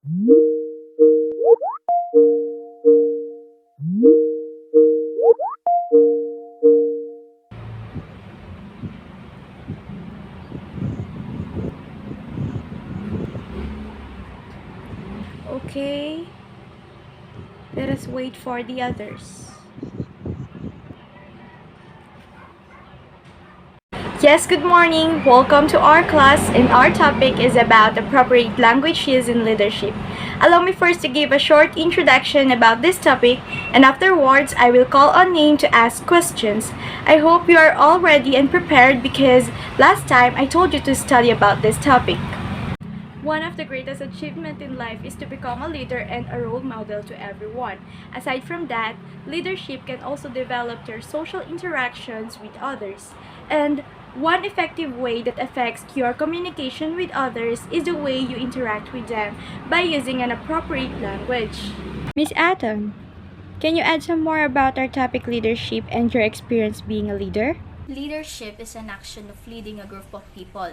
Okay, let us wait for the others. Yes, good morning. Welcome to our class, and our topic is about appropriate language used in leadership. Allow me first to give a short introduction about this topic, and afterwards, I will call on name to ask questions. I hope you are all ready and prepared because last time I told you to study about this topic. One of the greatest achievements in life is to become a leader and a role model to everyone. Aside from that, leadership can also develop your social interactions with others. And one effective way that affects your communication with others is the way you interact with them by using an appropriate language. Miss Atom, can you add some more about our topic leadership and your experience being a leader? Leadership is an action of leading a group of people.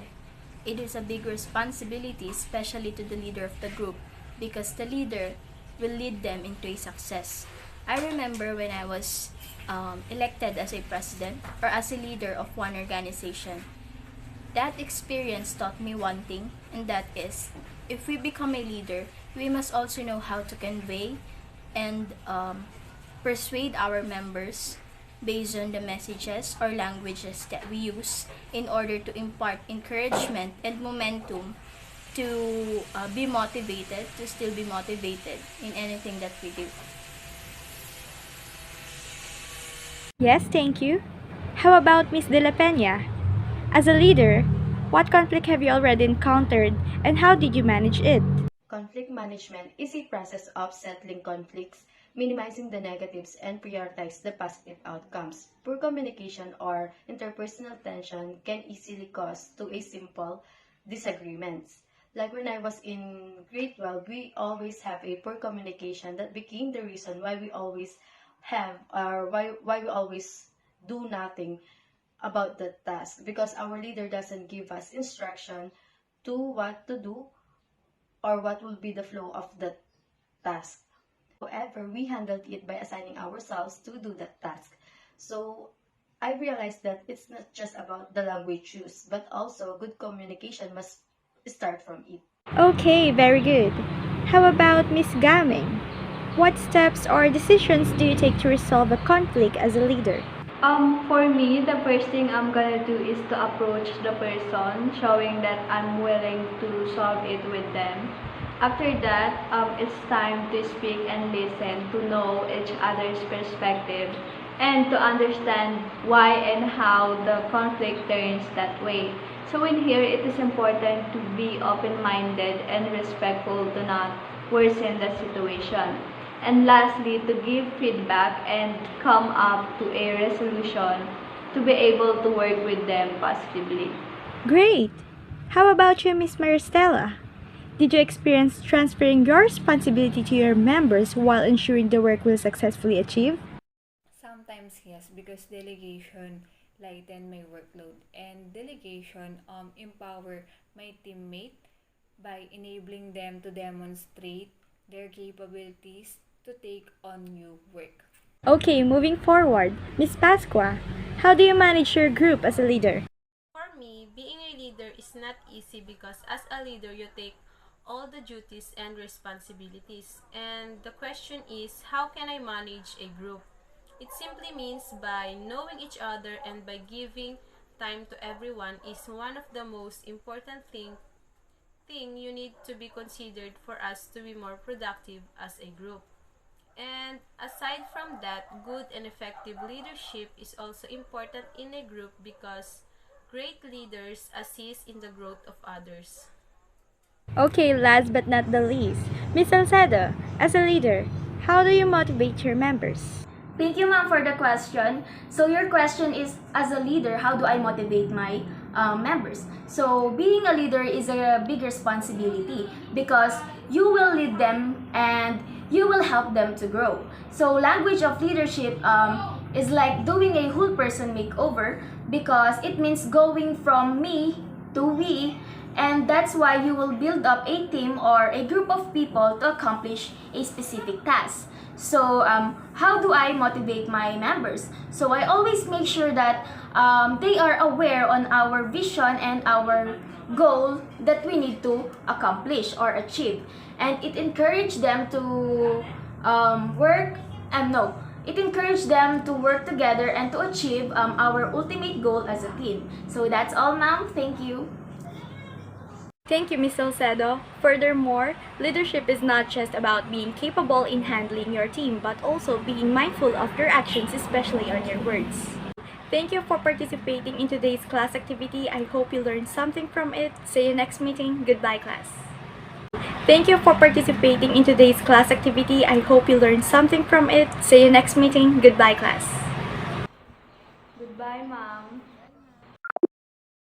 It is a big responsibility, especially to the leader of the group, because the leader will lead them into a success. I remember when I was elected as a president or as a leader of one organization. That experience taught me one thing, and that is, if we become a leader, we must also know how to convey and persuade our members based on the messages or languages that we use in order to impart encouragement and momentum to be motivated, to still be motivated in anything that we do. Yes, thank you. How about Miss De La Peña? As a leader, what conflict have you already encountered and how did you manage it? Conflict management is a process of settling conflicts, minimizing the negatives, and prioritize the positive outcomes. Poor communication or interpersonal tension can easily cause to a simple disagreements. Like when I was in grade 12, we always have a poor communication that became the reason why we always have or why we always do nothing about the task because our leader doesn't give us instruction to what to do or what will be the flow of the task. However, we handled it by assigning ourselves to do that task. So I realized that it's not just about the language used, but also good communication must start from it. Okay, very good. How about Miss Gaming? What steps or decisions do you take to resolve a conflict as a leader? For me, the first thing I'm gonna do is to approach the person, showing that I'm willing to solve it with them. After that, it's time to speak and listen, to know each other's perspective, and to understand why and how the conflict turns that way. So in here, it is important to be open-minded and respectful to not worsen the situation. And lastly, to give feedback and come up to a resolution to be able to work with them positively. Great! How about you, Miss Maristella? Did you experience transferring your responsibility to your members while ensuring the work will successfully achieve? Sometimes yes, because delegation lighten my workload and delegation empower my teammate by enabling them to demonstrate their capabilities to take on new work. Okay, moving forward, Miss Pasqua, how do you manage your group as a leader? For me, being a leader is not easy because as a leader, you take all the duties and responsibilities. And the question is, how can I manage a group? It simply means by knowing each other and by giving time to everyone is one of the most important thing you need to be considered for us to be more productive as a group. And aside from that, good and effective leadership is also important in a group because great leaders assist in the growth of others. Okay, last but not the least, Miss Salcedo, as a leader, how do you motivate your members? Thank you, ma'am, for the question. So your question is, as a leader, how do I motivate my members? So being a leader is a big responsibility because you will lead them and you will help them to grow. So language of leadership is like doing a whole person makeover because it means going from me to we And that's why you will build up a team or a group of people to accomplish a specific task. So, how do I motivate my members? So, I always make sure that they are aware on our vision and our goal that we need to accomplish or achieve. And it encourages them to it encourages them to work together and to achieve our ultimate goal as a team. So that's all, ma'am. Thank you. Thank you, Ms. Salcedo. Furthermore, leadership is not just about being capable in handling your team, but also being mindful of your actions, especially on your words. Thank you for participating in today's class activity. I hope you learned something from it. See you next meeting. Goodbye, class. Thank you for participating in today's class activity. I hope you learned something from it. See you next meeting. Goodbye, class.